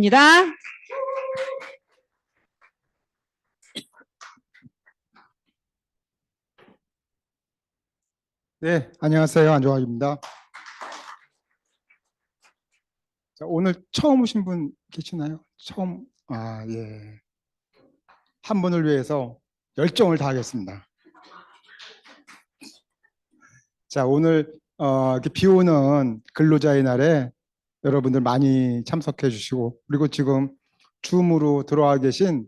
입니다. 네, 안녕하세요. 안종학입니다. 자, 오늘 처음 오신 분 계시나요? 처음, 예. 한 분을 위해서 열정을 다하겠습니다. 자, 오늘 이렇게 비 오는 근로자의 날에 여러분들 많이 참석해 주시고, 그리고 지금 줌으로 들어와 계신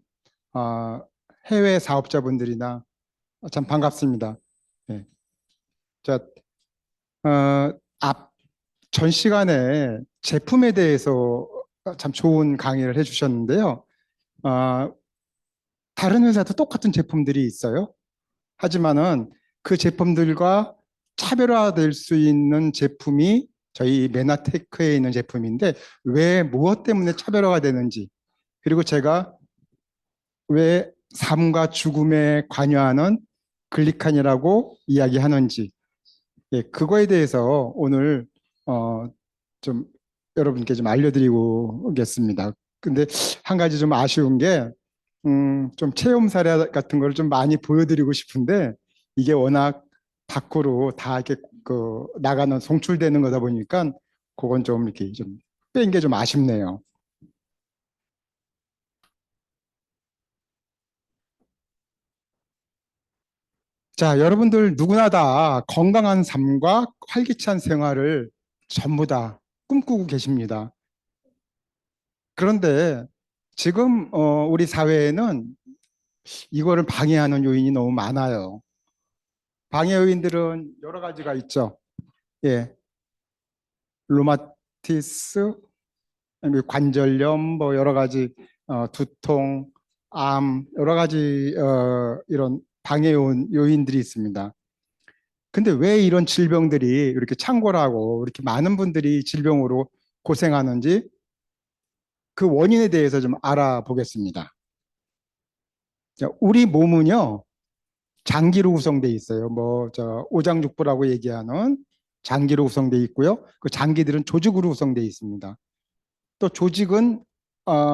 해외 사업자분들이나 참 반갑습니다. 네. 자, 전 시간에 제품에 대해서 참 좋은 강의를 해주셨는데요. 아, 다른 회사도 똑같은 제품들이 있어요. 하지만은 그 제품들과 차별화될 수 있는 제품이 저희 메나테크에 있는 제품인데 왜 무엇 때문에 차별화가 되는지, 그리고 제가 왜 삶과 죽음에 관여하는 글리칸이라고 이야기하는지, 예, 그거에 대해서 오늘 어, 좀 여러분께 좀 알려드리고 오겠습니다. 근데 한 가지 좀 아쉬운 게, 좀 체험 사례 같은 걸 좀 많이 보여드리고 싶은데, 이게 워낙 밖으로 다 이렇게 나가는 송출되는 거다 보니까, 그건 좀 이렇게 좀 뺀 게 좀 아쉽네요. 자, 여러분들 누구나 다 건강한 삶과 활기찬 생활을 전부 다 꿈꾸고 계십니다. 그런데 지금 우리 사회에는 이거를 방해하는 요인이 너무 많아요. 방해 요인들은 여러 가지가 있죠. 예, 루마티스, 아니면 관절염, 뭐 여러 가지 두통, 암, 여러 가지 이런 방해 요인들이 있습니다. 근데 왜 이런 질병들이 이렇게 창궐하고 이렇게 많은 분들이 질병으로 고생하는지 그 원인에 대해서 좀 알아보겠습니다. 자, 우리 몸은요, 장기로 구성되어 있어요. 뭐, 오장육부라고 얘기하는 장기로 구성되어 있고요. 그 장기들은 조직으로 구성되어 있습니다. 또 조직은,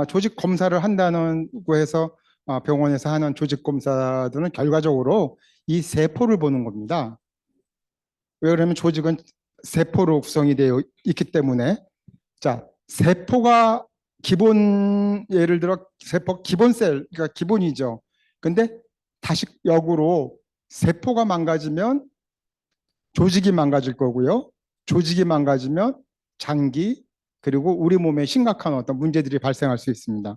조직 검사를 한다는 거에서 병원에서 하는 조직 검사들은 결과적으로 이 세포를 보는 겁니다. 왜 그러면 조직은 세포로 구성이 되어 있기 때문에, 자, 세포가 기본, 예를 들어 세포 기본 셀, 그러니까 기본이죠. 근데 다시 역으로 세포가 망가지면 조직이 망가질 거고요. 조직이 망가지면 장기, 그리고 우리 몸에 심각한 어떤 문제들이 발생할 수 있습니다.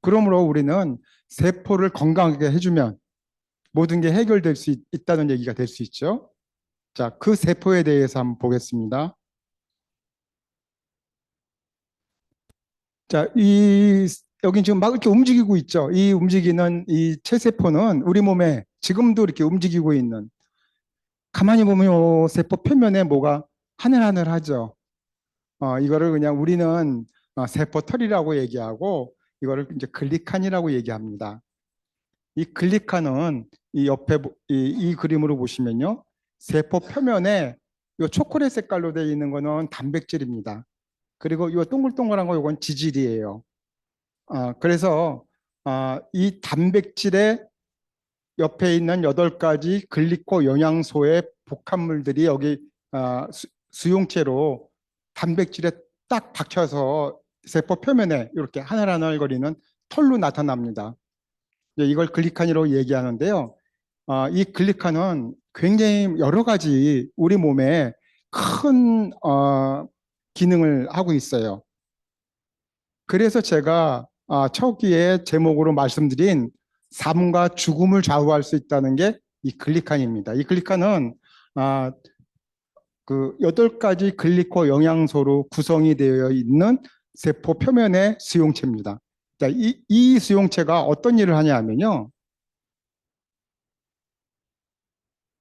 그러므로 우리는 세포를 건강하게 해주면 모든 게 해결될 수 있다는 얘기가 될 수 있죠. 자, 그 세포에 대해서 한번 보겠습니다. 자, 여기 지금 막 이렇게 움직이고 있죠. 이 움직이는 이 체세포는 우리 몸에 지금도 이렇게 움직이고 있는, 가만히 보면 요 세포 표면에 뭐가 하늘하늘하죠. 이거를 그냥 우리는 세포 털이라고 얘기하고, 이거를 이제 글리칸이라고 얘기합니다. 이 글리칸은 이 옆에 이 그림으로 보시면요, 세포 표면에 요 초콜릿 색깔로 되어 있는 거는 단백질입니다. 그리고 이 동글동글한 거 이건 지질이에요. 그래서 이 단백질의 옆에 있는 8가지 글리코 영양소의 복합물들이 여기 수용체로 단백질에 딱 박혀서 세포 표면에 이렇게 하늘하늘거리는 털로 나타납니다. 이걸 글리칸이라고 얘기하는데요. 이 글리칸은 굉장히 여러 가지 우리 몸에 큰 기능을 하고 있어요. 그래서 제가 초기에 제목으로 말씀드린 삶과 죽음을 좌우할 수 있다는 게 이 글리칸입니다. 이 글리칸은 그 8가지 글리코 영양소로 구성이 되어 있는 세포 표면의 수용체입니다. 자, 이 수용체가 어떤 일을 하냐 하면요.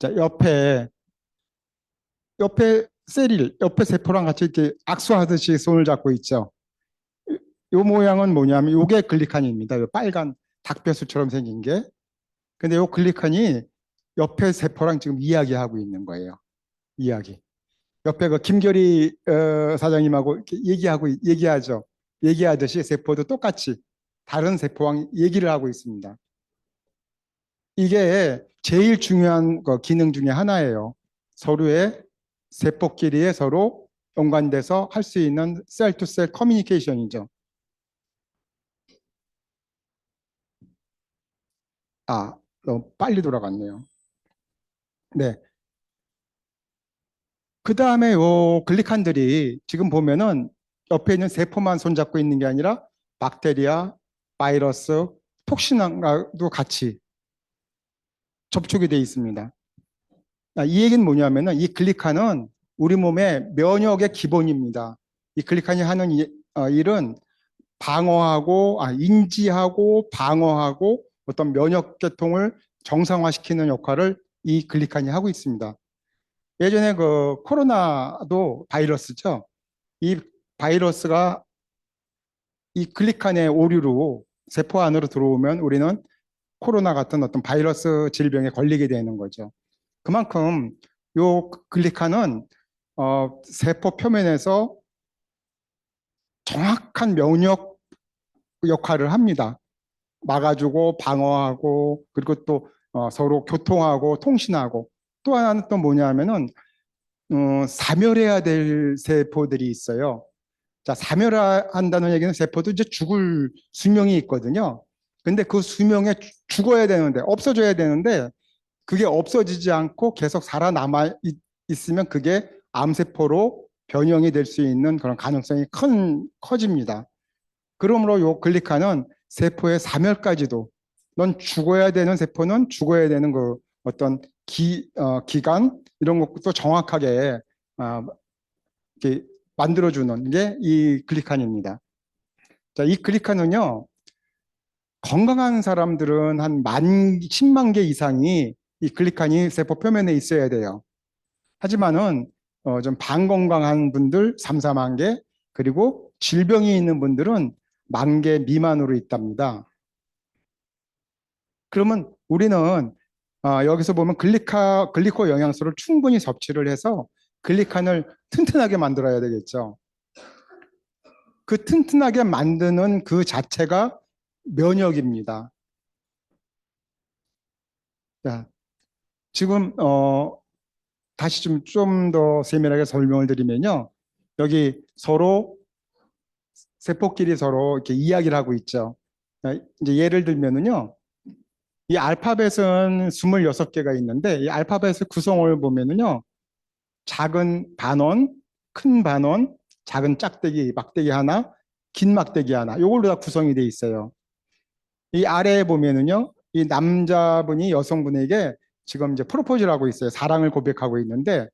자, 옆에 셀일, 옆에 세포랑 같이 이렇게 악수하듯이 손을 잡고 있죠. 이 모양은 뭐냐면 이게 글리칸입니다. 이 빨간 닭뼈수처럼 생긴 게. 근데 이 글리칸이 옆에 세포랑 지금 이야기하고 있는 거예요. 이야기. 옆에 그 김결희 사장님하고 이렇게 얘기하죠. 얘기하듯이 세포도 똑같이 다른 세포와 얘기를 하고 있습니다. 이게 제일 중요한 기능 중에 하나예요. 서로의 세포끼리의 서로 연관돼서 할 수 있는 셀 투 셀 커뮤니케이션이죠. 아, 너무 빨리 돌아갔네요. 네. 그 다음에 요 글리칸들이 지금 보면은 옆에 있는 세포만 손잡고 있는 게 아니라 박테리아, 바이러스, 톡신과도 같이 접촉이 되어 있습니다. 이 얘기는 뭐냐면은 이 글리칸은 우리 몸의 면역의 기본입니다. 이 글리칸이 하는 일은 방어하고, 인지하고 방어하고 어떤 면역 계통을 정상화시키는 역할을 이 글리칸이 하고 있습니다. 예전에 그 코로나도 바이러스죠. 이 바이러스가 이 글리칸의 오류로 세포 안으로 들어오면 우리는 코로나 같은 어떤 바이러스 질병에 걸리게 되는 거죠. 그만큼 요 글리칸은 세포 표면에서 정확한 면역 역할을 합니다. 막아주고 방어하고 그리고 또 서로 교통하고 통신하고 또 하나는 또 뭐냐면은 사멸해야 될 세포들이 있어요. 자, 사멸한다는 얘기는 세포도 이제 죽을 수명이 있거든요. 근데 그 수명에 죽어야 되는데 없어져야 되는데 그게 없어지지 않고 계속 살아남아 있으면 그게 암세포로 변형이 될 수 있는 그런 가능성이 커집니다. 그러므로 요 글리칸은 세포의 사멸까지도 넌 죽어야 되는 세포는 죽어야 되는 그 어떤 기간 이런 것도 정확하게 이렇게 만들어주는 게 이 글리칸입니다. 자, 이 글리칸은요, 건강한 사람들은 한 10만 개 이상이 이 글리칸이 세포 표면에 있어야 돼요. 하지만은 좀 반건강한 분들 3, 4만 개, 그리고 질병이 있는 분들은 10,000개 미만으로 있답니다. 그러면 우리는 여기서 보면 글리코 영양소를 충분히 섭취를 해서 글리칸을 튼튼하게 만들어야 되겠죠. 그 튼튼하게 만드는 그 자체가 면역입니다. 자, 지금 다시 좀 더 세밀하게 설명을 드리면요. 여기 서로 세포끼리 서로 이렇게 이야기를 하고 있죠. 이제 예를 들면은요. 이 알파벳은 26개가 있는데 이 알파벳의 구성을 보면은요. 작은 반원, 큰 반원, 작은 짝대기, 막대기 하나, 긴 막대기 하나. 요걸로 다 구성이 돼 있어요. 이 아래에 보면은요. 이 남자분이 여성분에게 지금 이제 프로포즈를 하고 있어요. 사랑을 고백하고 있는데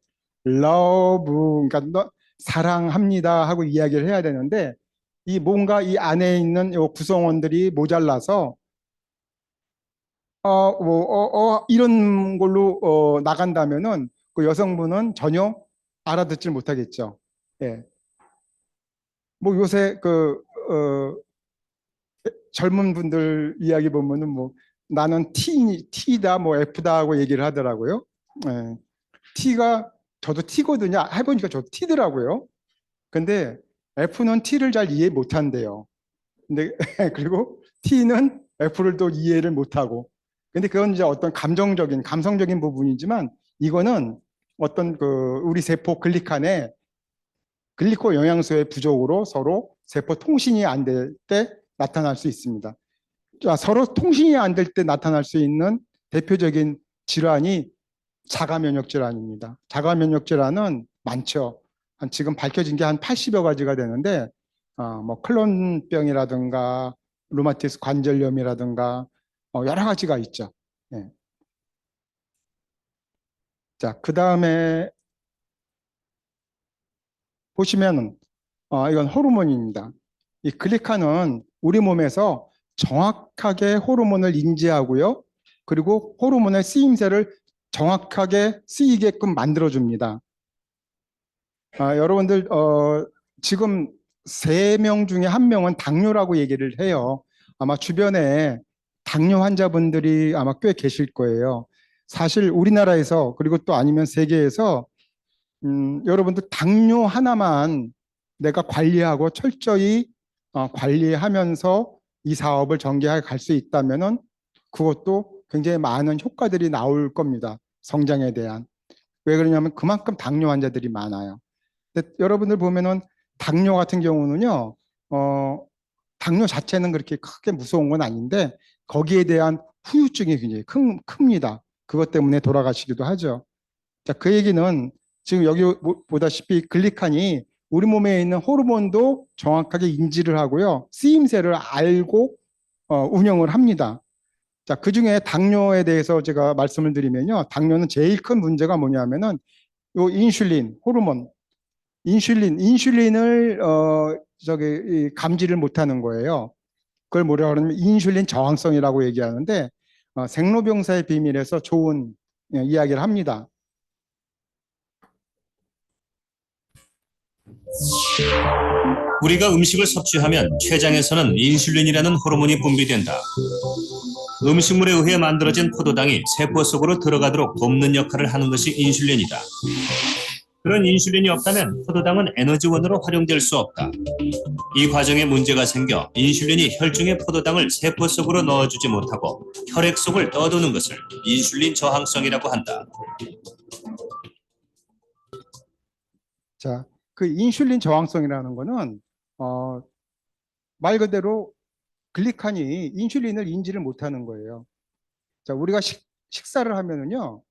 love 그러니까 사랑합니다 하고 이야기를 해야 되는데 이 뭔가 이 안에 있는 요 구성원들이 모자라서 이런 걸로 나간다면은 그 여성분은 전혀 알아듣질 못하겠죠. 예. 뭐 요새 젊은 분들 이야기 보면은 뭐 나는 T다 뭐 F다 하고 얘기를 하더라고요. 예. T가 저도 T거든요. 해보니까 저도 T더라고요. 근데 F는 T를 잘 이해 못한대요. 근데 그리고 T는 F를 또 이해를 못하고. 근데 그건 이제 어떤 감성적인 부분이지만 이거는 어떤 우리 세포 글리칸의 글리코 영양소의 부족으로 서로 세포 통신이 안 될 때 나타날 수 있습니다. 자, 서로 통신이 안 될 때 나타날 수 있는 대표적인 질환이 자가면역 질환입니다. 자가면역 질환은 많죠. 지금 밝혀진 게 한 80여 가지가 되는데, 뭐 클론병이라든가 루마티스 관절염이라든가 여러 가지가 있죠. 네. 자, 그 다음에 보시면 이건 호르몬입니다. 이 글리칸은 우리 몸에서 정확하게 호르몬을 인지하고요. 그리고 호르몬의 쓰임새를 정확하게 쓰이게끔 만들어줍니다. 여러분들 지금 3명 중에 1명은 당뇨라고 얘기를 해요. 아마 주변에 당뇨 환자분들이 아마 꽤 계실 거예요. 사실 우리나라에서 그리고 또 아니면 세계에서 여러분들 당뇨 하나만 내가 관리하고 철저히 관리하면서 이 사업을 전개해 갈 수 있다면은 그것도 굉장히 많은 효과들이 나올 겁니다. 성장에 대한. 왜 그러냐면 그만큼 당뇨 환자들이 많아요. 근데 여러분들 보면은 당뇨 같은 경우는요, 당뇨 자체는 그렇게 크게 무서운 건 아닌데 거기에 대한 후유증이 굉장히 큽니다. 그것 때문에 돌아가시기도 하죠. 자, 그 얘기는 지금 여기 보다시피 글리칸이 우리 몸에 있는 호르몬도 정확하게 인지를 하고요. 쓰임새를 알고 운영을 합니다. 자, 그중에 당뇨에 대해서 제가 말씀을 드리면요. 당뇨는 제일 큰 문제가 뭐냐면은 요 인슐린 호르몬, 인슐린을 감지를 못하는 거예요. 그걸 뭐라고 하냐면 인슐린 저항성이라고 얘기하는데 생로병사의 비밀에서 좋은 이야기를 합니다. 우리가 음식을 섭취하면 췌장에서는 인슐린이라는 호르몬이 분비된다. 음식물에 의해 만들어진 포도당이 세포 속으로 들어가도록 돕는 역할을 하는 것이 인슐린이다. 그런 인슐린이 없다면 포도당은 에너지원으로 활용될 수 없다. 이 과정에 문제가 생겨 인슐린이 혈중의 포도당을 세포 속으로 넣어주지 못하고 혈액 속을 떠도는 것을 인슐린 저항성이라고 한다. 자, 그 인슐린 저항성이라는 거는 말 그대로 글리칸이 인슐린을 인지를 못하는 거예요. 자, 우리가 식사를 하면은요,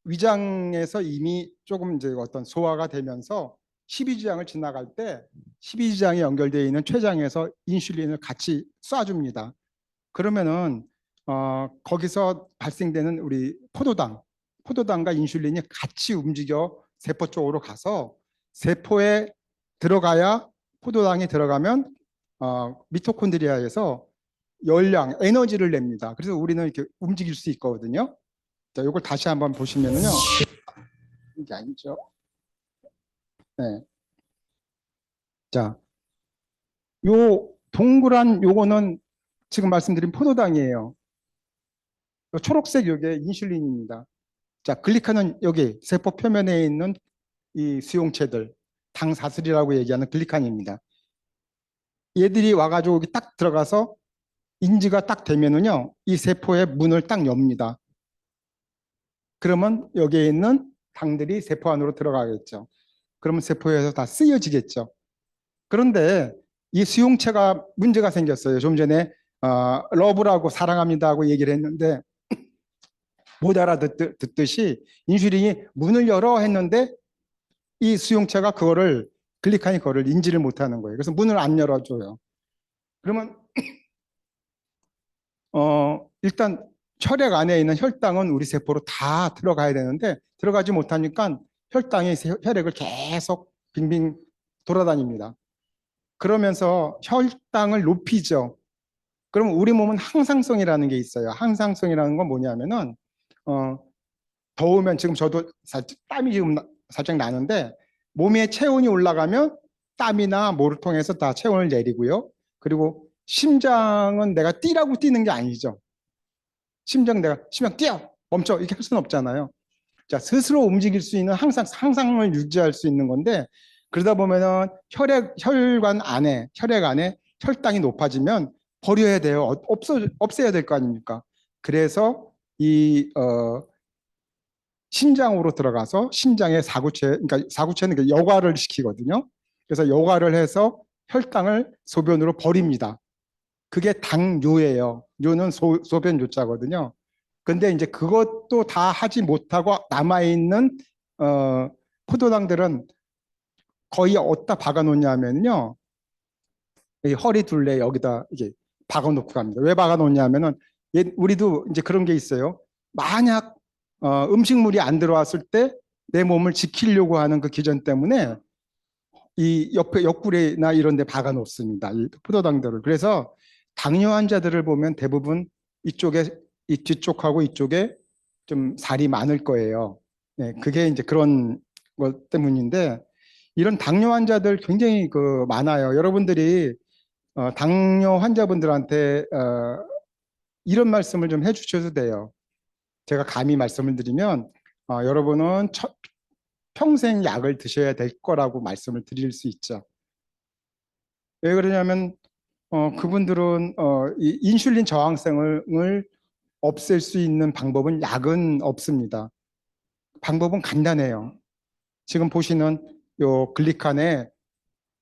위장에서 이미 조금 이제 어떤 소화가 되면서 십이지장을 지나갈 때 십이지장에 연결되어 있는 췌장에서 인슐린을 같이 쏴줍니다. 그러면은 거기서 발생되는 우리 포도당과 인슐린이 같이 움직여 세포 쪽으로 가서 세포에 들어가야 포도당이 들어가면 미토콘드리아에서 열량, 에너지를 냅니다. 그래서 우리는 이렇게 움직일 수 있거든요. 자, 이걸 다시 한번 보시면은요. 이게 아니죠. 네. 자, 요 동그란 요거는 지금 말씀드린 포도당이에요. 요 초록색 요게 인슐린입니다. 자, 글리칸은 여기 세포 표면에 있는 이 수용체들, 당사슬이라고 얘기하는 글리칸입니다. 얘들이 와가지고 여기 딱 들어가서 인지가 딱 되면은요, 이 세포의 문을 딱 엽니다. 그러면 여기에 있는 당들이 세포 안으로 들어가겠죠. 그러면 세포에서 다 쓰여지겠죠. 그런데 이 수용체가 문제가 생겼어요. 좀 전에 러브라고 사랑합니다고 얘기를 했는데 못 알아듣듯이 인슐린이 문을 열어 했는데 이 수용체가 그거를 글리칸이 그거를 인지를 못하는 거예요. 그래서 문을 안 열어줘요. 그러면 일단 혈액 안에 있는 혈당은 우리 세포로 다 들어가야 되는데 들어가지 못하니까 혈당이 혈액을 계속 빙빙 돌아다닙니다. 그러면서 혈당을 높이죠. 그럼 우리 몸은 항상성이라는 게 있어요. 항상성이라는 건 뭐냐면은 더우면 지금 저도 땀이 지금 살짝 나는데 몸의 체온이 올라가면 땀이나 모를 통해서 다 체온을 내리고요. 그리고 심장은 내가 뛰라고 뛰는 게 아니죠. 심장 뛰어 멈춰 이렇게 할 수는 없잖아요. 자, 스스로 움직일 수 있는 항상을 유지할 수 있는 건데 그러다 보면은 혈액 안에 혈당이 높아지면 버려야 돼요. 없애야 될 거 아닙니까? 그래서 이 신장으로 들어가서 신장의 그러니까 사구체는 여과를 시키거든요. 그래서 여과를 해서 혈당을 소변으로 버립니다. 그게 당뇨예요. 뇨는 소변 요자거든요. 근데 이제 그것도 다 하지 못하고 남아있는 포도당들은 거의 어디다 박아 놓냐면요. 이 허리 둘레 여기다 이게 박아 놓고 갑니다. 왜 박아 놓냐면은 우리도 이제 그런 게 있어요. 만약 음식물이 안 들어왔을 때 내 몸을 지키려고 하는 그 기전 때문에 이 옆에 옆구리나 이런 데 박아 놓습니다. 이 포도당들을. 그래서 당뇨 환자들을 보면 대부분 이쪽에 이 뒤쪽하고 이쪽에 좀 살이 많을 거예요. 네, 그게 이제 그런 것 때문인데 이런 당뇨 환자들 굉장히 많아요. 여러분들이 당뇨 환자분들한테 이런 말씀을 좀 해주셔도 돼요. 제가 감히 말씀을 드리면 여러분은 평생 약을 드셔야 될 거라고 말씀을 드릴 수 있죠. 왜 그러냐면 그분들은 이 인슐린 저항성을 없앨 수 있는 방법은 약은 없습니다. 방법은 간단해요. 지금 보시는 요 글리칸에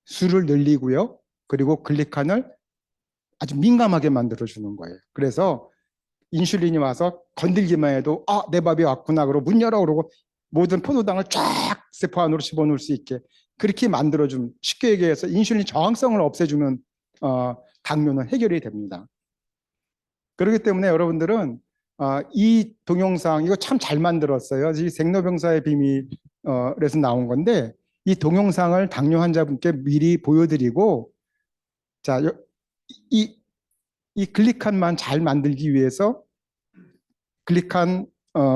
수를 늘리고요. 그리고 글리칸을 아주 민감하게 만들어주는 거예요. 그래서 인슐린이 와서 건들기만 해도 내 밥이 왔구나 그러고 문 열어 그러고 모든 포도당을 쫙 세포 안으로 집어넣을 수 있게 그렇게 만들어주면 쉽게 얘기해서 인슐린 저항성을 없애주면 당뇨는 해결이 됩니다. 그렇기 때문에 여러분들은 이 동영상 이거 참 잘 만들었어요. 이 생로병사의 비밀에서 나온 건데 이 동영상을 당뇨 환자분께 미리 보여드리고 자, 이, 이 글리칸만 잘 만들기 위해서 글리칸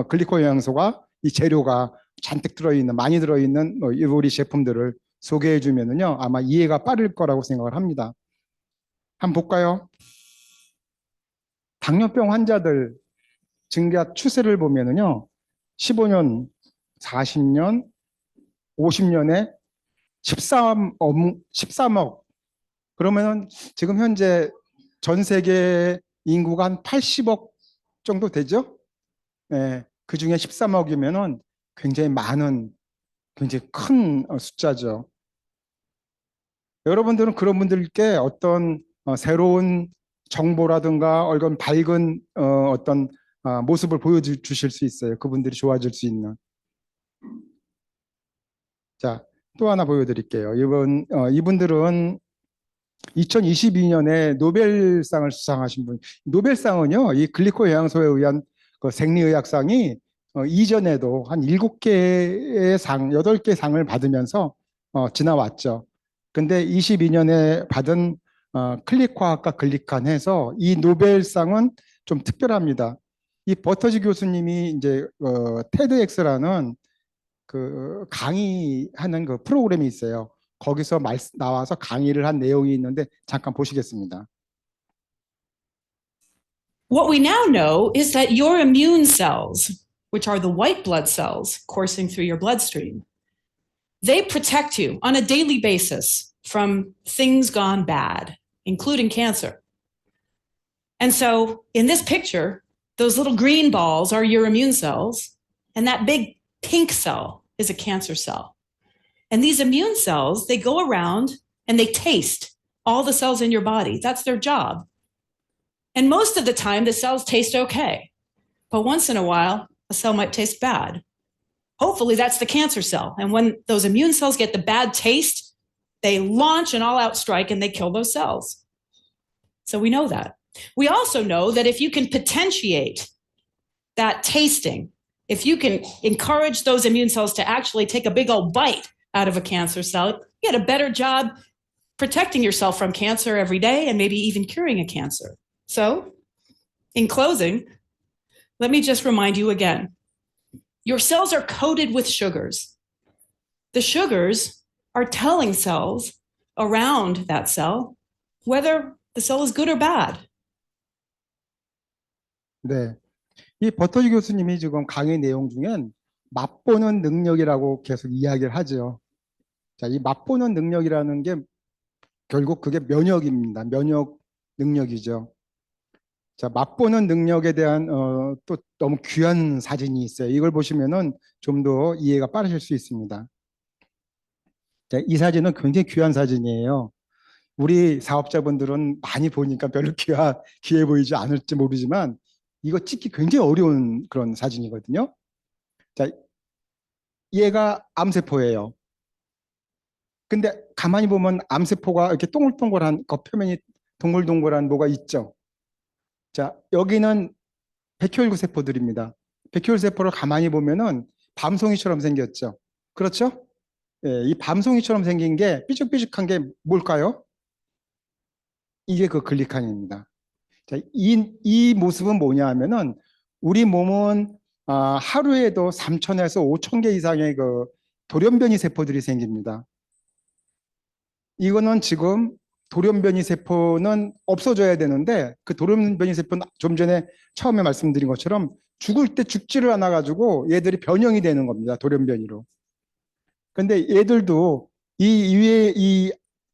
글리코 영양소가 이 재료가 잔뜩 들어있는 많이 들어있는 우리 제품들을 소개해 주면은요 아마 이해가 빠를 거라고 생각을 합니다. 한번 볼까요? 당뇨병 환자들 증가 추세를 보면은요 15년, 40년, 50년에 13억 그러면은 지금 현재 전 세계 인구가 한 80억 정도 되죠? 네, 그 중에 13억이면은 굉장히 많은, 굉장히 큰 숫자죠. 여러분들은 그런 분들께 어떤 새로운 정보라든가 얼건 밝은 어떤 모습을 보여주실 수 있어요. 그분들이 좋아질 수 있는. 자, 또 하나 보여드릴게요. 이분들은 2022년에 노벨상을 수상하신 분. 노벨상은요, 이 글리코 영양소에 의한 그 생리의학상이 이전에도 한 7개의 상, 8개 상을 받으면서 지나왔죠. 근데 22년에 받은 클릭화학과 글리칸 해서 이 노벨상은 좀 특별합니다. 이 버터지 교수님이 이제 테드엑스라는 그 강의하는 그 프로그램이 있어요. 거기서 나와서 강의를 한 내용이 있는데 잠깐 보시겠습니다. What we now know is that your immune cells, which are the white blood cells coursing through your bloodstream, they protect you on a daily basis from things gone bad, including cancer. And so in this picture, those little green balls are your immune cells, and that big pink cell is a cancer cell. And these immune cells, they go around and they taste all the cells in your body. That's their job. And most of the time, the cells taste okay. But once in a while, a cell might taste bad. Hopefully, that's the cancer cell. And when those immune cells get the bad taste, they launch an all-out strike and they kill those cells. So we know that. We also know that if you can potentiate that tasting, if you can encourage those immune cells to actually take a big old bite out of a cancer cell, you get a better job protecting yourself from cancer every day and maybe even curing a cancer. So, in closing, let me just remind you again, your cells are coated with sugars. The sugars are telling cells around that cell whether the cell is good or bad. 네, 이 버터지 교수님이 지금 강의 내용 중엔 맛보는 능력이라고 계속 이야기를 하죠. 자, 이 맛보는 능력이라는 게 결국 그게 면역입니다. 면역 능력이죠. 자, 맛보는 능력에 대한 또 너무 귀한 사진이 있어요. 이걸 보시면은 좀 더 이해가 빠르실 수 있습니다. 자, 이 사진은 굉장히 귀한 사진이에요. 우리 사업자분들은 많이 보니까 별로 귀해 보이지 않을지 모르지만 이거 찍기 굉장히 어려운 그런 사진이거든요. 자, 얘가 암세포예요. 근데 가만히 보면 암세포가 이렇게 동글동글한 겉표면이 동글동글한 뭐가 있죠. 자, 여기는 백혈구 세포들입니다. 백혈구 세포를 가만히 보면은 밤송이처럼 생겼죠. 그렇죠? 예, 이 밤송이처럼 생긴 게 삐죽삐죽한 게 뭘까요? 이게 그 글리칸입니다. 자, 이 모습은 뭐냐 하면은 우리 몸은 하루에도 3,000에서 5,000개 이상의 그 돌연변이 세포들이 생깁니다. 이거는 지금 돌연변이 세포는 없어져야 되는데 그 돌연변이 세포는 좀 전에 처음에 말씀드린 것처럼 죽을 때 죽지를 않아 가지고 얘들이 변형이 되는 겁니다. 돌연변이로. 근데 얘들도 이 위에 이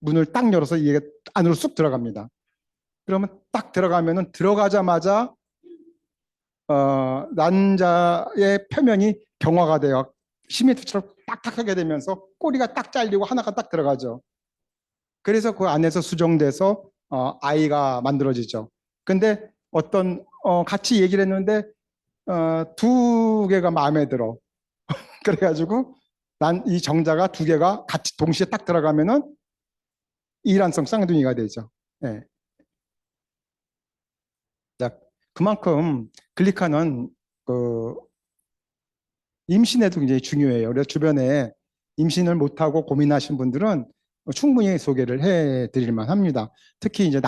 문을 딱 열어서 이게 안으로 쑥 들어갑니다. 그러면 딱 들어가면은 들어가자마자 난자의 표면이 경화가 돼요. 시멘트처럼 딱딱하게 되면서 꼬리가 딱 잘리고 하나가 딱 들어가죠. 그래서 그 안에서 수정돼서 아이가 만들어지죠. 근데 어떤 같이 얘기를 했는데 두 개가 마음에 들어. 그래가지고 난 이 정자가 두 개가 같이 동시에 딱 들어가면은 이란성 쌍둥이가 되죠. 예. 자, 그만큼 글리카는 그 임신에도 굉장히 중요해요. 그래서 주변에 임신을 못하고 고민하신 분들은 충분히 소개를 해 드릴 만합니다. 특히 이제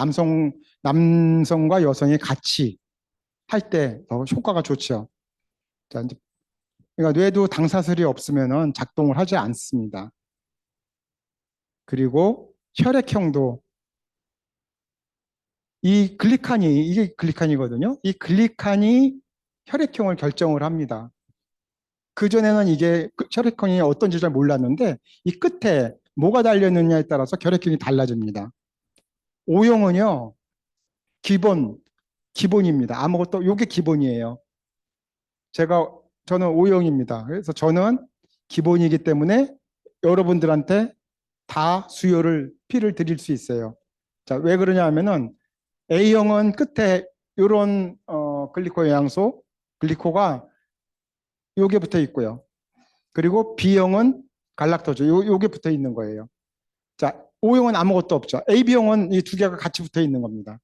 남성과 여성이 같이 할 때 더 효과가 좋죠. 자, 이제 그러니까 뇌도 당사슬이 없으면은 작동을 하지 않습니다. 그리고 혈액형도 이게 글리칸이거든요. 이 글리칸이 혈액형을 결정을 합니다. 그전에는 이게 혈액형이 어떤지 잘 몰랐는데 이 끝에 뭐가 달렸느냐에 따라서 혈액형이 달라집니다. O형은요, 기본입니다. 아무것도, 요게 기본이에요. 저는 O형입니다. 그래서 저는 기본이기 때문에 여러분들한테 다 피를 드릴 수 있어요. 자, 왜 그러냐 하면은 A형은 끝에 요런 글리코 영양소, 글리코가 요게 붙어 있고요. 그리고 B형은 갈락토제, 요게 붙어 있는 거예요. 자, O형은 아무것도 없죠. AB형은 이 두 개가 같이 붙어 있는 겁니다.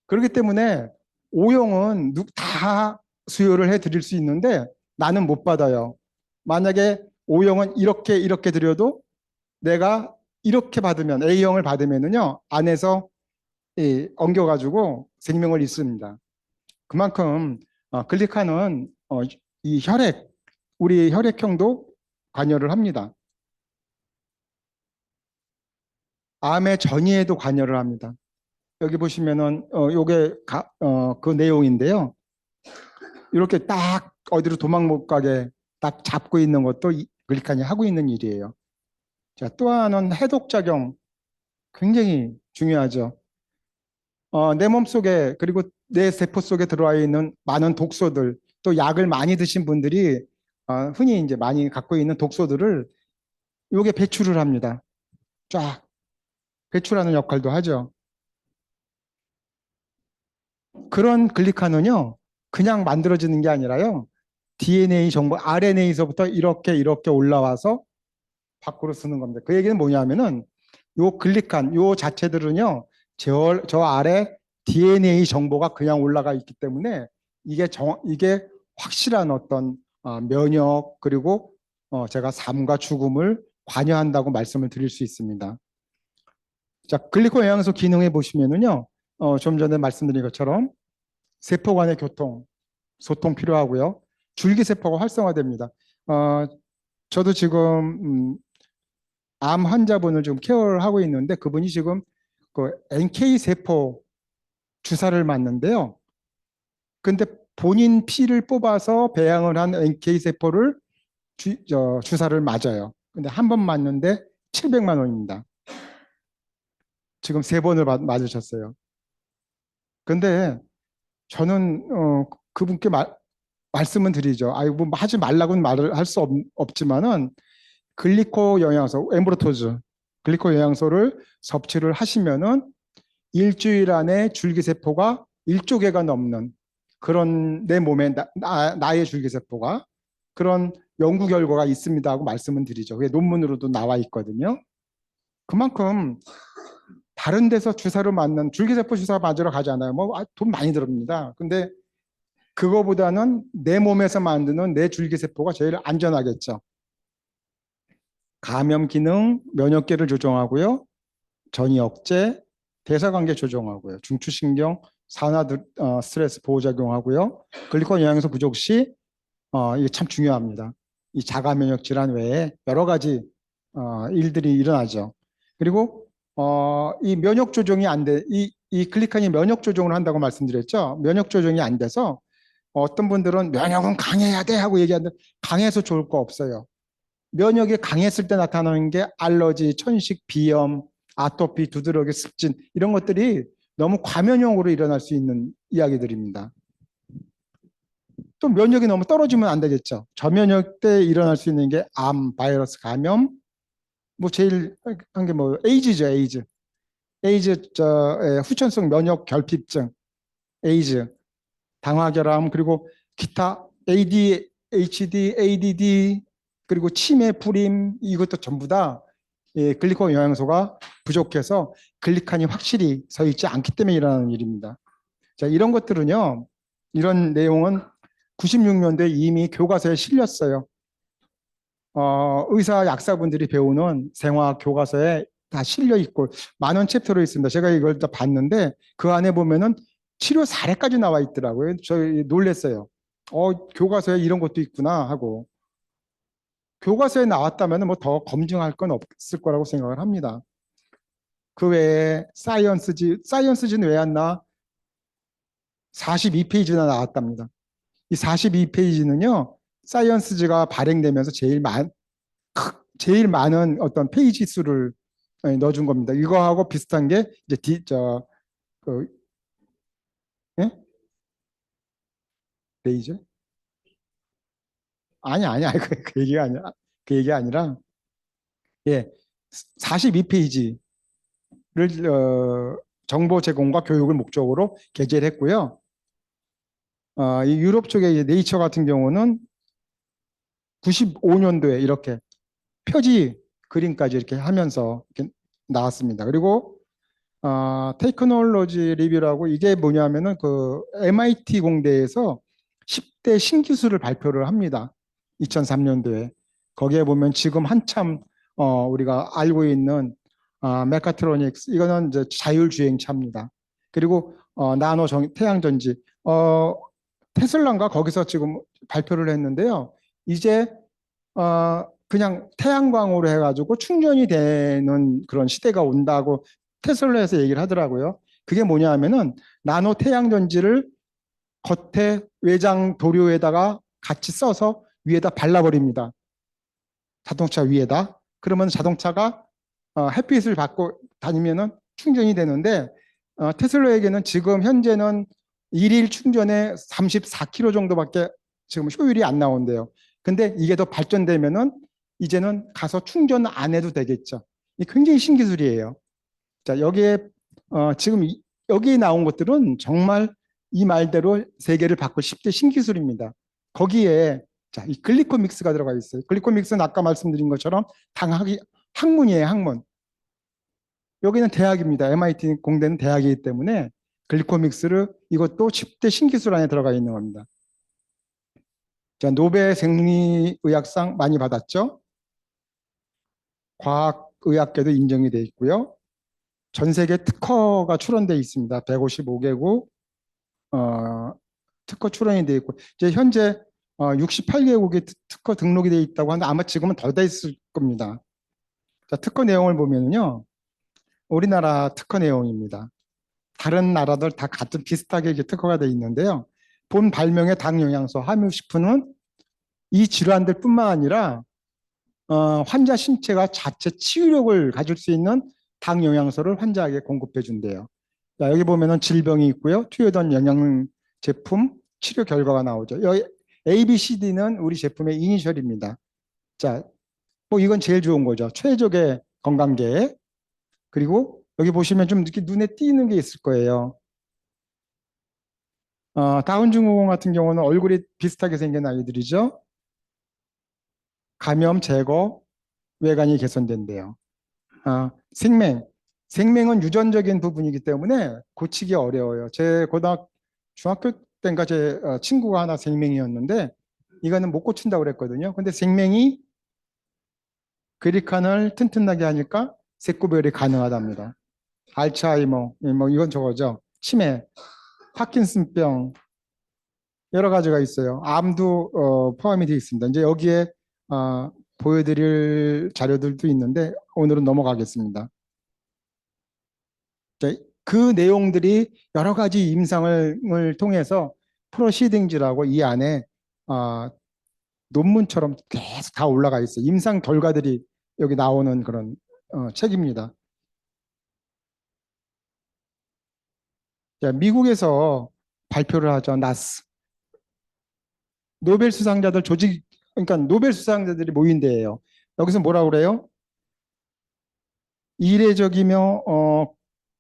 그렇기 때문에 O형은 다 수요를 해 드릴 수 있는데 나는 못 받아요. 만약에 O형은 이렇게 드려도 내가 이렇게 받으면, A형을 받으면은요, 안에서 엉겨가지고 생명을 잃습니다. 그만큼 글리카는 이 우리 혈액형도 관여를 합니다. 암의 전이에도 관여를 합니다. 여기 보시면은 요게 그 내용인데요. 이렇게 딱 어디로 도망 못 가게 딱 잡고 있는 것도 글리칸이 하고 있는 일이에요. 자, 또 하나는 해독작용, 굉장히 중요하죠. 내 몸속에 그리고 내 세포 속에 들어와 있는 많은 독소들, 또 약을 많이 드신 분들이 흔히 이제 많이 갖고 있는 독소들을 요게 배출을 합니다. 쫙 배출하는 역할도 하죠. 그런 글리칸은요, 그냥 만들어지는 게 아니라요, DNA 정보, RNA에서부터 이렇게 올라와서 밖으로 쓰는 겁니다. 그 얘기는 뭐냐면은 요 글리칸, 요 자체들은요, 저 아래 DNA 정보가 그냥 올라가 있기 때문에 이게 확실한 어떤 면역, 그리고 제가 삶과 죽음을 관여한다고 말씀을 드릴 수 있습니다. 자, 글리코 영양소 기능에 보시면은요, 좀 전에 말씀드린 것처럼 세포 간의 소통 필요하고요. 줄기세포가 활성화됩니다. 저도 지금 암 환자분을 지금 케어를 하고 있는데 그분이 지금 그 NK 세포 주사를 맞는데요. 근데 본인 피를 뽑아서 배양을 한 NK 세포를 주사를 맞아요. 근데 한 번 맞는데 700만 원입니다. 지금 3번을 맞으셨어요. 근데 저는 그분께 말씀은 드리죠. 아이고 뭐 하지 말라고는 말을 할 수 없지만은 글리코 영양소, 엠브로토즈, 글리코 영양소를 섭취를 하시면은 일주일 안에 줄기세포가 1조 개가 넘는 그런 내 몸에 나의 줄기세포가 그런 연구 결과가 있습니다 하고 말씀은 드리죠. 그게 논문으로도 나와 있거든요. 그만큼 다른 데서 주사를 맞는 줄기세포 주사 맞으러 가잖아요. 뭐 돈 많이 들습니다. 근데 그거보다는 내 몸에서 만드는 내 줄기세포가 제일 안전하겠죠. 감염 기능, 면역계를 조정하고요. 전이 억제, 대사관계 조정하고요. 중추신경, 산화 스트레스 보호작용하고요. 글리콘 영양소 부족 시 이게 참 중요합니다. 이 자가 면역 질환 외에 여러 가지 일들이 일어나죠. 그리고 이 면역 조정이 안 돼, 이 글리칸이 면역 조정을 한다고 말씀드렸죠. 면역 조정이 안 돼서 어떤 분들은 면역은 강해야 돼 하고 얘기하는데 강해서 좋을 거 없어요. 면역이 강했을 때 나타나는 게 알러지, 천식, 비염, 아토피, 두드러기, 습진 이런 것들이 너무 과면형으로 일어날 수 있는 이야기들입니다. 또 면역이 너무 떨어지면 안 되겠죠. 저면역 때 일어날 수 있는 게 암, 바이러스 감염, 뭐 제일 한 게 뭐 에이즈죠, 에이즈. 에이즈 후천성 면역 결핍증, 에이즈, 당화결함 그리고 기타 ADHD, ADD 그리고 치매, 불임 이것도 전부 다 글리콘 영양소가 부족해서 글리칸이 확실히 서 있지 않기 때문에 일어나는 일입니다. 자, 이런 것들은요, 이런 내용은 96년도에 이미 교과서에 실렸어요. 의사 약사분들이 배우는 생화학 교과서에 다 실려 있고 많은 챕터로 있습니다. 제가 이걸 다 봤는데 그 안에 보면은 치료 사례까지 나와 있더라고요. 저 놀랬어요. 교과서에 이런 것도 있구나 하고. 교과서에 나왔다면 뭐 더 검증할 건 없을 거라고 생각을 합니다. 그 외에 사이언스지는 왜 안 나? 42페이지나 나왔답니다. 이 42페이지는요, 사이언스지가 발행되면서 제일 많은 어떤 페이지 수를 넣어준 겁니다. 이거하고 비슷한 게 이제 예? 레이저? 아니, 그 얘기가 아니라, 그 얘기 아니라, 예, 42페이지를, 정보 제공과 교육을 목적으로 게재를 했고요. 이 유럽 쪽의 네이처 같은 경우는 95년도에 이렇게 표지 그림까지 이렇게 하면서 이렇게 나왔습니다. 그리고, 테크놀로지 리뷰라고 이게 뭐냐면은 그 MIT 공대에서 10대 신기술을 발표를 합니다. 2003년도에. 거기에 보면 지금 한참 우리가 알고 있는 메카트로닉스 이거는 이제 자율주행차입니다. 그리고 태양전지 테슬라인가 거기서 지금 발표를 했는데요. 이제 그냥 태양광으로 해가지고 충전이 되는 그런 시대가 온다고 테슬라에서 얘기를 하더라고요. 그게 뭐냐 하면은 나노 태양전지를 겉에 외장 도료에다가 같이 써서 위에다 발라버립니다. 자동차 위에다. 그러면 자동차가 햇빛을 받고 다니면은 충전이 되는데 테슬라에게는 지금 현재는 일일 충전에 34km 정도밖에 지금 효율이 안 나온대요. 근데 이게 더 발전되면은 이제는 가서 충전 안 해도 되겠죠. 이게 굉장히 신기술이에요. 자, 여기에 지금 여기에 나온 것들은 정말 이 말대로 세계를 바꿀 10대 신기술입니다. 거기에 자, 이 글리코믹스가 들어가 있어요. 글리코믹스는 아까 말씀드린 것처럼 학문이에요, 학문. 여기는 대학입니다. MIT 공대는 대학이기 때문에 글리코믹스를 이것도 10대 신기술 안에 들어가 있는 겁니다. 자, 노벨 생리의학상 많이 받았죠? 과학의학계도 인정이 돼 있고요. 전 세계 특허가 출원돼 있습니다. 155개국 특허 출원이 돼 있고 이제 현재 68개국이 특허 등록이 돼 있다고 하는데 아마 지금은 더 돼 있을 겁니다. 자, 특허 내용을 보면요. 우리나라 특허 내용입니다. 다른 나라들 다 같은 비슷하게 이렇게 특허가 돼 있는데요. 본 발명의 당 영양소 함유식품은 이 질환들 뿐만 아니라 환자 신체가 자체 치유력을 가질 수 있는 당 영양소를 환자에게 공급해 준대요. 자, 여기 보면은 질병이 있고요. 투여된 영양 제품 치료 결과가 나오죠. 여기 A, B, C, D는 우리 제품의 이니셜입니다. 자, 뭐 이건 제일 좋은 거죠. 최적의 건강계획. 그리고 여기 보시면 좀 이렇게 눈에 띄는 게 있을 거예요. 다운증후군 같은 경우는 얼굴이 비슷하게 생긴 아이들이죠. 감염 제거, 외관이 개선된대요. 생명은 유전적인 부분이기 때문에 고치기 어려워요. 중학교 때인가 제 친구가 하나 생명이었는데 이거는 못 고친다고 그랬거든요. 근데 생명이 괴리칸을 튼튼하게 하니까 색구별이 가능하답니다. 알츠하이머, 뭐 이건 저거죠. 치매, 파킨슨병 여러 가지가 있어요. 암도 포함이 되어 있습니다. 이제 여기에 보여드릴 자료들도 있는데 오늘은 넘어가겠습니다. 그 내용들이 여러 가지 임상을 통해서 프로시딩지라고 이 안에 논문처럼 계속 다 올라가 있어요. 임상 결과들이 여기 나오는 그런 책입니다. 자, 미국에서 발표를 하죠. 나스. 노벨 수상자들 조직, 그러니까 노벨 수상자들이 모인 데예요. 여기서 뭐라고 그래요? 이례적이며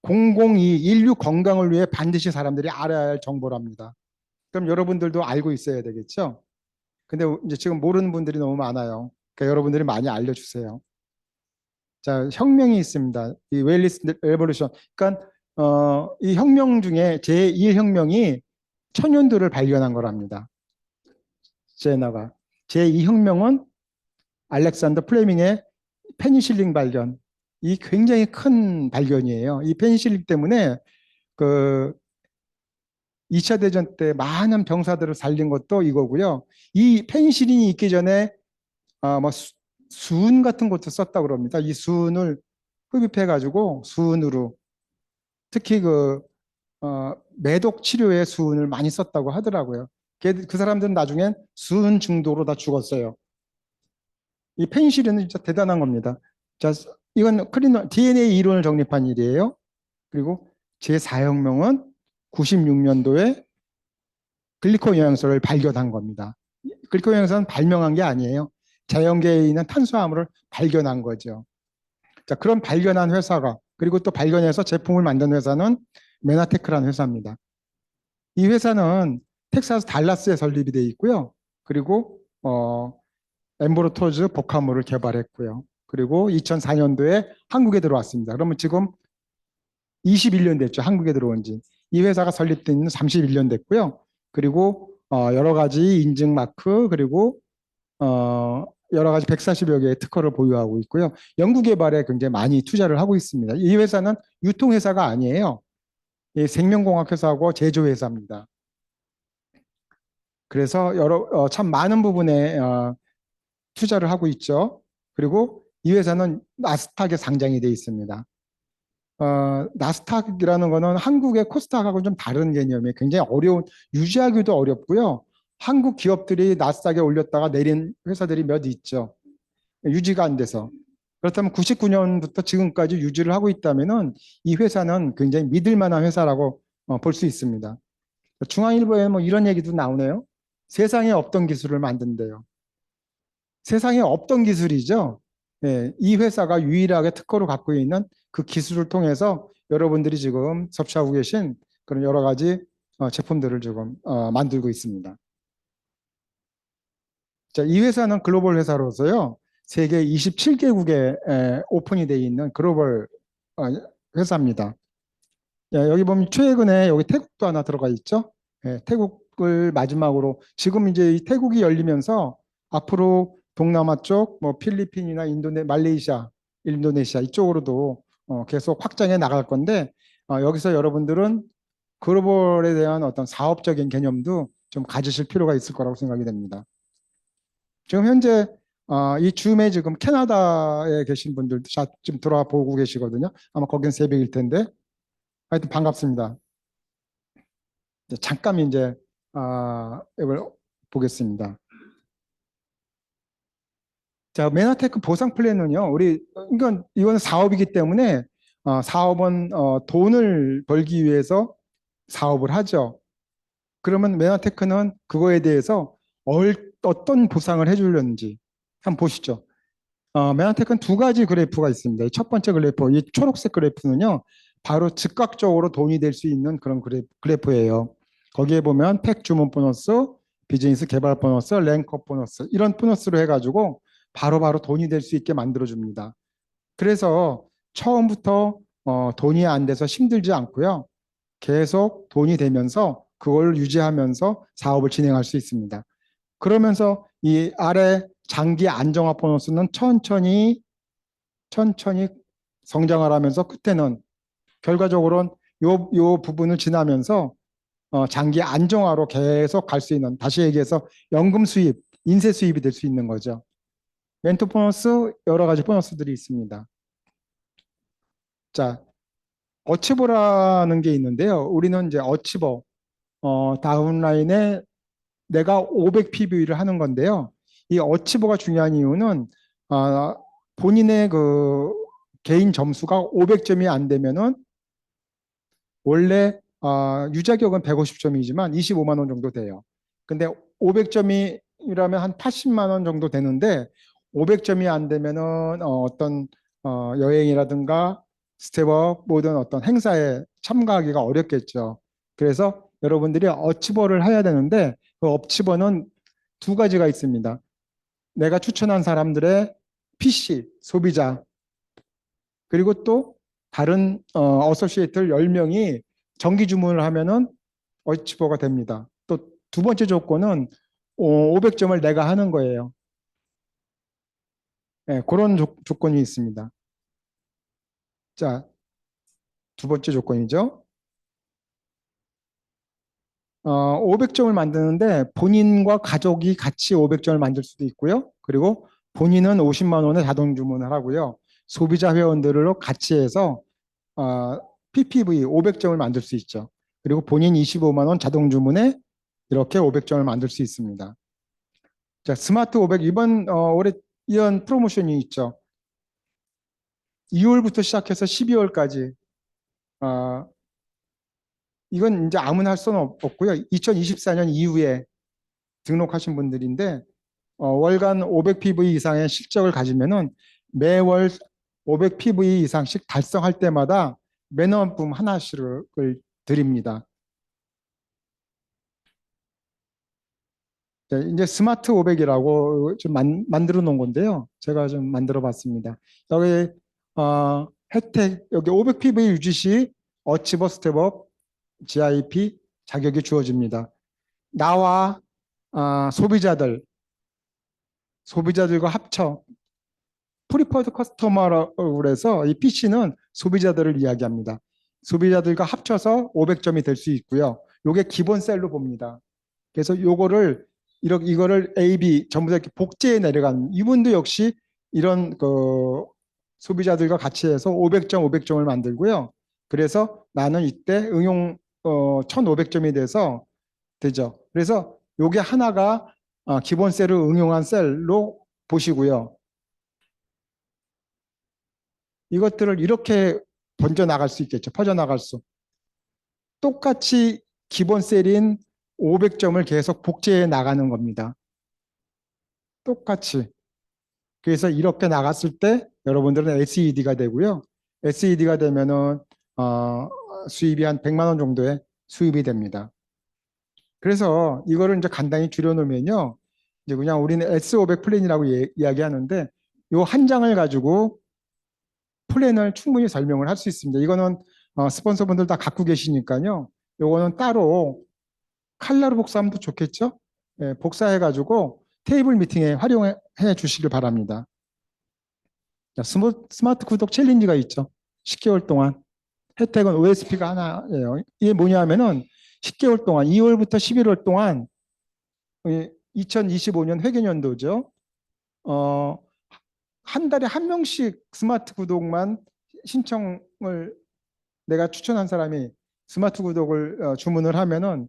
공공이 인류 건강을 위해 반드시 사람들이 알아야 할 정보랍니다. 그럼 여러분들도 알고 있어야 되겠죠? 근데 이제 지금 모르는 분들이 너무 많아요. 그러니까 여러분들이 많이 알려주세요. 자, 혁명이 있습니다. 이 웰리스 레볼루션. 그러니까 이 혁명 중에 제1혁명이 천연두를 발견한 거랍니다. 제나가. 제2혁명은 알렉산더 플레밍의 페니실린 발견. 이 굉장히 큰 발견이에요. 이 페니실린 때문에 그 2차 대전 때 많은 병사들을 살린 것도 이거고요. 이 페니실린이 있기 전에 뭐 수은 같은 것도 썼다고 그럽니다. 이 수은을 흡입해 가지고 수은으로 특히 매독 치료에 수은을 많이 썼다고 하더라고요. 그 사람들은 나중엔 수은 중독으로 다 죽었어요. 이 페니실린은 진짜 대단한 겁니다. 자, 이건 DNA 이론을 정립한 일이에요. 그리고 제4혁명은 96년도에 글리코 영양소를 발견한 겁니다. 글리코 영양소는 발명한 게 아니에요. 자연계에 있는 탄수화물을 발견한 거죠. 자, 그런 발견한 회사가, 그리고 또 발견해서 제품을 만든 회사는 메나테크라는 회사입니다. 이 회사는 텍사스 달라스에 설립이 되어 있고요. 그리고 엠보로토즈 복합물을 개발했고요. 그리고 2004년도에 한국에 들어왔습니다. 그러면 지금 21년 됐죠. 한국에 들어온 지. 이 회사가 설립된 지 31년 됐고요. 그리고 여러 가지 인증 마크, 그리고 여러 가지 140여 개의 특허를 보유하고 있고요. 연구 개발에 굉장히 많이 투자를 하고 있습니다. 이 회사는 유통회사가 아니에요. 생명공학회사하고 제조회사입니다. 그래서 참 많은 부분에 투자를 하고 있죠. 그리고 이 회사는 나스닥에 상장이 되어 있습니다. 나스닥이라는 거는 한국의 코스닥하고 좀 다른 개념이에요. 굉장히 유지하기도 어렵고요. 한국 기업들이 나스닥에 올렸다가 내린 회사들이 몇 있죠. 유지가 안 돼서. 그렇다면 99년부터 지금까지 유지를 하고 있다면은 이 회사는 굉장히 믿을 만한 회사라고 볼 수 있습니다. 중앙일보에 뭐 이런 얘기도 나오네요. 세상에 없던 기술을 만든대요. 세상에 없던 기술이죠. 예, 이 회사가 유일하게 특허로 갖고 있는 그 기술을 통해서 여러분들이 지금 섭취하고 계신 그런 여러 가지 제품들을 지금 만들고 있습니다. 자, 이 회사는 글로벌 회사로서요. 세계 27개국에 오픈이 되어 있는 글로벌 회사입니다. 야, 여기 보면 최근에 여기 태국도 하나 들어가 있죠. 예, 태국을 마지막으로 지금 이제 이 태국이 열리면서 앞으로 동남아 쪽, 뭐 필리핀이나 말레이시아, 인도네시아 이쪽으로도 계속 확장해 나갈 건데 여기서 여러분들은 글로벌에 대한 어떤 사업적인 개념도 좀 가지실 필요가 있을 거라고 생각이 됩니다. 지금 현재 이 줌에 지금 캐나다에 계신 분들도 지금 들어와 보고 계시거든요. 아마 거긴 새벽일 텐데 하여튼 반갑습니다. 잠깐 이제 이걸 보겠습니다. 자, 메나테크 보상 플랜은요. 이건 사업이기 때문에 사업은 돈을 벌기 위해서 사업을 하죠. 그러면 메나테크는 그거에 대해서 어떤 보상을 해주려는지 한번 보시죠. 메나테크는 두 가지 그래프가 있습니다. 첫 번째 그래프, 이 초록색 그래프는요. 바로 즉각적으로 돈이 될 수 있는 그런 그래프예요. 거기에 보면 팩 주문 보너스, 비즈니스 개발 보너스, 랭커 보너스 이런 보너스로 해가지고 바로바로 돈이 될 수 있게 만들어줍니다. 그래서 처음부터 돈이 안 돼서 힘들지 않고요. 계속 돈이 되면서 그걸 유지하면서 사업을 진행할 수 있습니다. 그러면서 이 아래 장기 안정화 보너스는 천천히 성장을 하면서 끝에는 결과적으로는 요 부분을 지나면서 장기 안정화로 계속 갈 수 있는, 다시 얘기해서 연금 수입, 인세 수입이 될 수 있는 거죠. 멘토 보너스, 여러 가지 보너스들이 있습니다. 자, 어치버라는 게 있는데요. 우리는 이제 어치버, 다운라인에 내가 500 PV를 하는 건데요. 이 어치버가 중요한 이유는 본인의 그 개인 점수가 500점이 안 되면은 원래 유자격은 150점이지만 25만 원 정도 돼요. 근데 500점이라면 한 80만 원 정도 되는데 500점이 안 되면은 어떤 여행이라든가 스텝업 모든 어떤 행사에 참가하기가 어렵겠죠. 그래서 여러분들이 어치버를 해야 되는데 그 어치버는 두 가지가 있습니다. 내가 추천한 사람들의 PC 소비자 그리고 또 다른 어소시에이트 10명이 정기 주문을 하면은 어치버가 됩니다. 또 두 번째 조건은 500점을 내가 하는 거예요. 네, 그런 조건이 있습니다. 자, 두 번째 조건이죠. 500점을 만드는데 본인과 가족이 같이 500점을 만들 수도 있고요. 그리고 본인은 50만 원의 자동 주문을 하고요. 소비자 회원들로 같이 해서 PPV 500점을 만들 수 있죠. 그리고 본인 25만 원 자동 주문에 이렇게 500점을 만들 수 있습니다. 자, 스마트 500 이번 올해 이런 프로모션이 있죠. 2월부터 시작해서 12월까지 이건 이제 아무나 할 수는 없고요. 2024년 이후에 등록하신 분들인데 월간 500PV 이상의 실적을 가지면은 매월 500PV 이상씩 달성할 때마다 매너품 하나씩을 드립니다. 자, 이제 스마트 500이라고 좀 만들어 놓은 건데요. 제가 좀 만들어 봤습니다. 여기 혜택 여기 500PV 유지 시 어치버 스텝업 GIP 자격이 주어집니다. 나와 소비자들과 합쳐 프리퍼드 커스터머라고 해서 이 PC는 소비자들을 이야기합니다. 소비자들과 합쳐서 500점이 될 수 있고요. 요게 기본 셀로 봅니다. 그래서 요거를 이거를 A, B 전부 다 이렇게 복제해 내려가는 이분도 역시 이런 그 소비자들과 같이 해서 500점, 500점을 만들고요. 그래서 나는 이때 응용 1,500점이 돼서 되죠. 그래서 요게 하나가 기본 셀을 응용한 셀로 보시고요. 이것들을 이렇게 번져나갈 수 있겠죠. 퍼져나갈 수. 똑같이 기본 셀인 500점을 계속 복제해 나가는 겁니다. 똑같이. 그래서 이렇게 나갔을 때 여러분들은 SED가 되고요. SED가 되면은 수입이 한 100만 원 정도의 수입이 됩니다. 그래서 이거를 이제 간단히 줄여놓으면요. 이제 그냥 우리는 S500 플랜이라고 이야기하는데 요 한 장을 가지고 플랜을 충분히 설명을 할 수 있습니다. 이거는 스폰서분들 다 갖고 계시니까요. 요거는 따로 칼라로 복사하면 더 좋겠죠? 예, 복사해가지고 테이블 미팅에 활용해 주시길 바랍니다. 자, 스마트 구독 챌린지가 있죠. 10개월 동안. 혜택은 OSP가 하나예요. 이게 뭐냐 하면은 10개월 동안 2월부터 11월 동안 2025년 회계연도죠. 한 달에 한 명씩 스마트 구독만 신청을 내가 추천한 사람이 스마트 구독을 주문을 하면은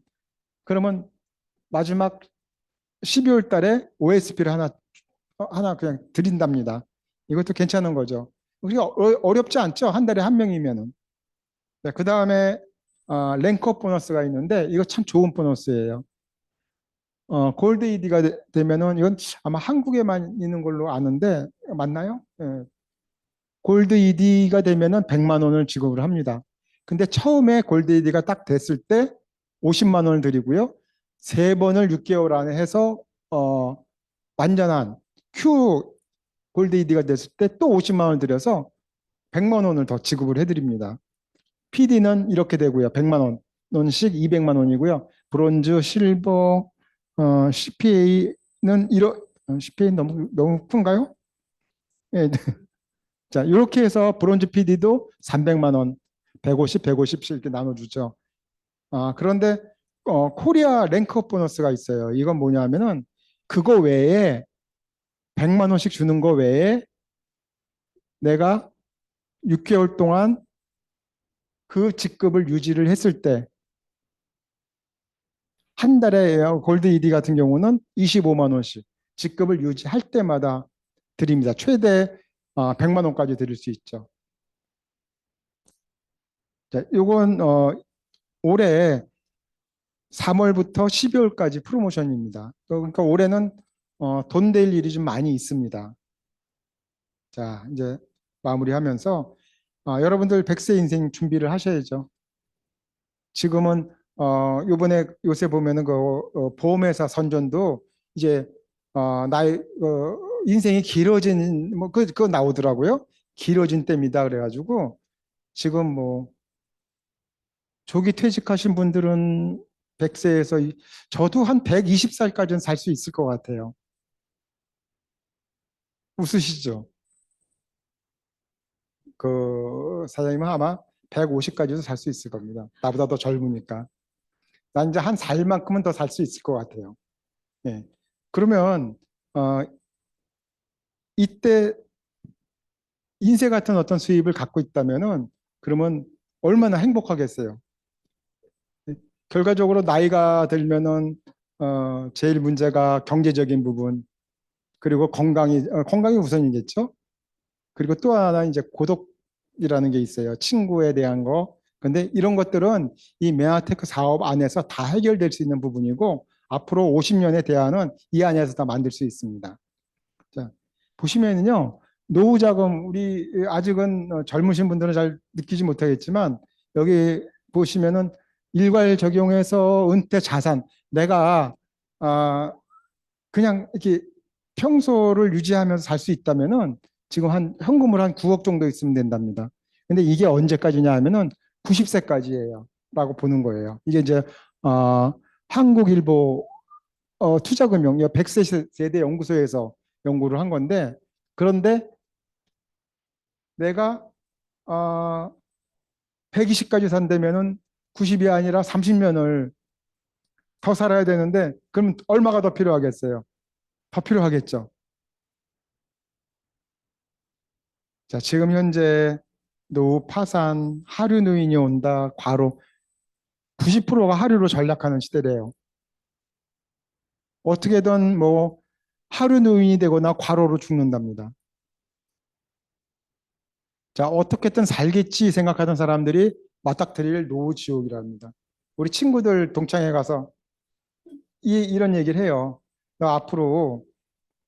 그러면 마지막 12월 달에 OSP를 하나 그냥 드린답니다. 이것도 괜찮은 거죠. 우리가 어렵지 않죠? 한 달에 한 명이면은. 네, 그 다음에 랭크업 보너스가 있는데 이거 참 좋은 보너스예요. 골드 ED가 되면은 이건 아마 한국에만 있는 걸로 아는데 맞나요? 예. 골드 ED가 되면은 100만 원을 지급을 합니다. 근데 처음에 골드 ED가 딱 됐을 때 50만 원을 드리고요. 3번을 6개월 안에 해서 완전한 Q 골드 ED가 됐을 때 또 50만 원을 들여서 100만 원을 더 지급을 해드립니다. PD는 이렇게 되고요. 100만 원씩 200만 원이고요. 브론즈, 실버, CPA는 CPA 너무 큰가요? 예. 자, 이렇게 해서 브론즈 PD도 300만 원, 150, 150씩 이렇게 나눠주죠. 그런데 코리아 랭크업 보너스가 있어요. 이건 뭐냐면은 그거 외에 100만 원씩 주는 거 외에 내가 6개월 동안 그 직급을 유지를 했을 때 한 달에 골드 ED 같은 경우는 25만 원씩 직급을 유지할 때마다 드립니다. 최대 100만 원까지 드릴 수 있죠. 자, 요건 올해 3월부터 12월까지 프로모션입니다. 그러니까 올해는 돈 될 일이 좀 많이 있습니다. 자, 이제 마무리하면서 여러분들 100세 인생 준비를 하셔야죠. 지금은 요번에 요새 보면은 그 보험회사 선전도 이제 나의 인생이 길어진 뭐 그거 나오더라고요. 길어진 때입니다. 그래가지고 지금 뭐 조기 퇴직하신 분들은 100세에서 저도 한 120살까지는 살 수 있을 것 같아요. 웃으시죠? 그 사장님은 아마 150까지도 살 수 있을 겁니다. 나보다 더 젊으니까. 난 이제 한 살만큼은 더 살 수 있을 것 같아요. 예. 그러면 이때 인쇄 같은 어떤 수입을 갖고 있다면은 그러면 얼마나 행복하겠어요. 예. 결과적으로 나이가 들면은 제일 문제가 경제적인 부분, 그리고 건강이 우선이겠죠. 그리고 또 하나 이제 고독이라는 게 있어요. 친구에 대한 거. 근데 이런 것들은 이 메아테크 사업 안에서 다 해결될 수 있는 부분이고 앞으로 50년의 대안은 이 안에서 다 만들 수 있습니다. 자, 보시면은요. 노후 자금 우리 아직은 젊으신 분들은 잘 느끼지 못하겠지만 여기 보시면은 일괄 적용해서 은퇴 자산 내가 그냥 이렇게 평소를 유지하면서 살 수 있다면은 지금 한 현금으로 한 9억 정도 있으면 된답니다. 근데 이게 언제까지냐 하면은 90세까지예요. 라고 보는 거예요. 이게 이제 한국일보 투자금융 100세 세대 연구소에서 연구를 한 건데 그런데 내가 120까지 산다면은 90이 아니라 30년을 더 살아야 되는데 그럼 얼마가 더 필요하겠어요? 더 필요하겠죠. 자, 지금 현재 노후 파산, 하류 노인이 온다, 과로 90%가 하류로 전락하는 시대래요. 어떻게든 뭐 하류 노인이 되거나 과로로 죽는답니다. 자, 어떻게든 살겠지 생각하던 사람들이 맞닥뜨릴 노후 지옥이랍니다. 우리 친구들 동창회 가서 이런 얘기를 해요. 너 앞으로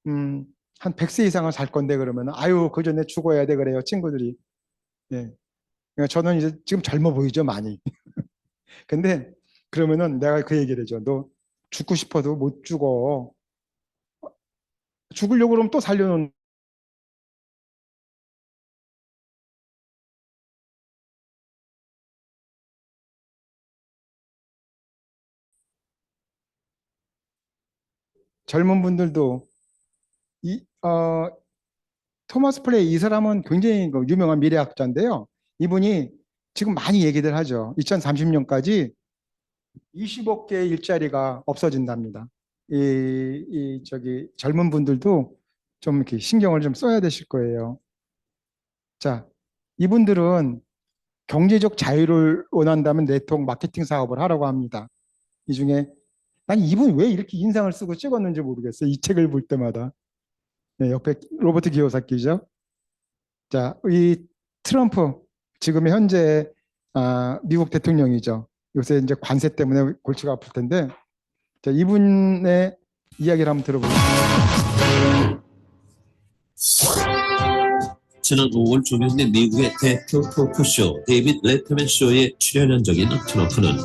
한 100세 이상은 살 건데 그러면 아유 그 전에 죽어야 돼 그래요 친구들이. 예. 그러니까 저는 이제 지금 젊어 보이죠 많이. 근데 그러면은 내가 그 얘기를 해줘. 너 죽고 싶어도 못 죽어. 죽으려고 그러면 또 살려놓는. 젊은 분들도 이 토마스 플레이 이 사람은 굉장히 그 유명한 미래학자인데요. 이분이 지금 많이 얘기들 하죠. 2030년까지 20억 개의 일자리가 없어진답니다. 저기 젊은 분들도 좀 이렇게 신경을 좀 써야 되실 거예요. 자, 이분들은 경제적 자유를 원한다면 네트워크 마케팅 사업을 하라고 합니다. 이 중에 난 이분 왜 이렇게 인상을 쓰고 찍었는지 모르겠어요. 이 책을 볼 때마다. 네, 옆에 로버트 기요사키죠. 자, 이 트럼프 지금 현재 미국 대통령이죠. 요새 이제 관세 때문에 골치가 아플 텐데, 자, 이분의 이야기를 한번 들어보겠습니다. 지난 5월 종영된 미국의 대표 토크쇼 데이빗 레터맨 쇼에 출연한 적이 있는 트럼프는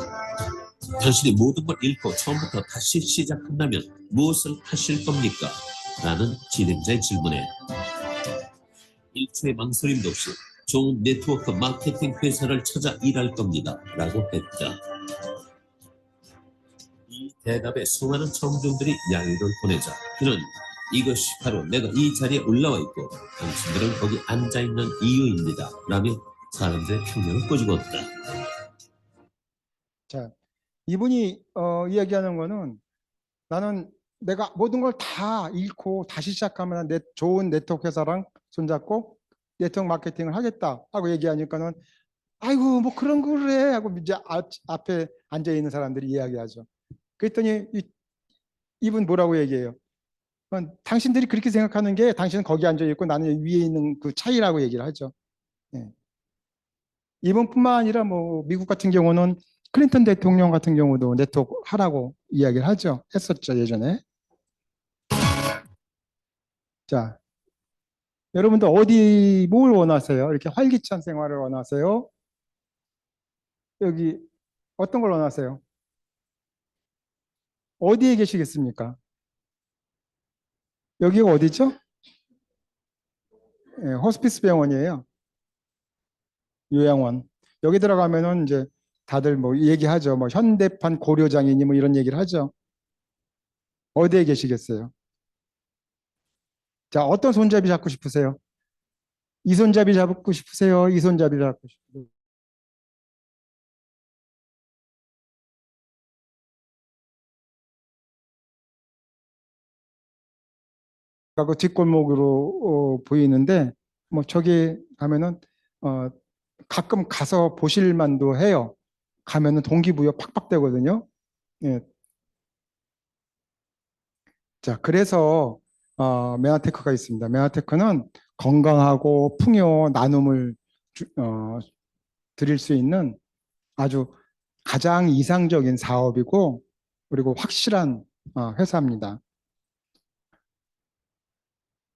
당신이 모든 걸 잃고 처음부터 다시 시작한다면 무엇을 하실 겁니까? 라는 진행자의 질문에 일초의 망설임도 없이 좋은 네트워크 마케팅 회사를 찾아 일할 겁니다. 라고 했다. 이 대답에 수많은 청중들이 야유를 보내자 그는 이것이 바로 내가 이 자리에 올라와 있고 당신들은 거기 앉아있는 이유입니다. 라며 사람들의 평면을 꼬집었다. 자, 이분이 이야기하는 거는 나는 내가 모든 걸 다 잃고 다시 시작하면 내 좋은 네트워크 회사랑 손잡고 네트워크 마케팅을 하겠다 하고 얘기하니까는 아이고 뭐 그런 걸 해 하고 이제 앞에 앉아 있는 사람들이 이야기하죠. 그랬더니 이분 뭐라고 얘기해요? 당신들이 그렇게 생각하는 게 당신은 거기 앉아 있고 나는 위에 있는 그 차이라고 얘기를 하죠. 예. 이분뿐만 아니라 뭐 미국 같은 경우는 클린턴 대통령 같은 경우도 네트워크 하라고 이야기를 하죠. 했었죠, 예전에. 자, 여러분들 어디 뭘 원하세요? 이렇게 활기찬 생활을 원하세요? 여기 어떤 걸 원하세요? 어디에 계시겠습니까? 여기가 어디죠? 예, 호스피스 병원이에요. 요양원. 여기 들어가면은 이제 다들 뭐 얘기하죠. 뭐 현대판 고려장애인이 뭐 이런 얘기를 하죠. 어디에 계시겠어요? 자, 어떤 손잡이 잡고 싶으세요? 이 손잡이 잡고 싶으세요? 이 손잡이 잡고 싶으세요? 하고 뒷골목으로 보이는데 뭐 저기 가면은 가끔 가서 보실 만도 해요. 가면은 동기부여 팍팍 되거든요. 예. 자, 그래서 메아테크가 있습니다. 메아테크는 건강하고 풍요 나눔을 드릴 수 있는 아주 가장 이상적인 사업이고 그리고 확실한 회사입니다.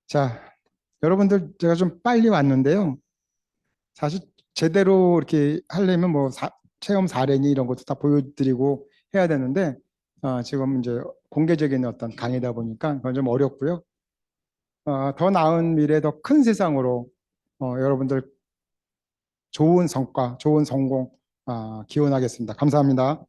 자, 여러분들 제가 좀 빨리 왔는데요. 사실 제대로 이렇게 하려면 뭐 체험 사례니 이런 것도 다 보여드리고 해야 되는데 지금 이제 공개적인 어떤 강의다 보니까 그건 좀 어렵고요. 더 나은 미래, 더 큰 세상으로 여러분들 좋은 성과, 좋은 성공 기원하겠습니다. 감사합니다.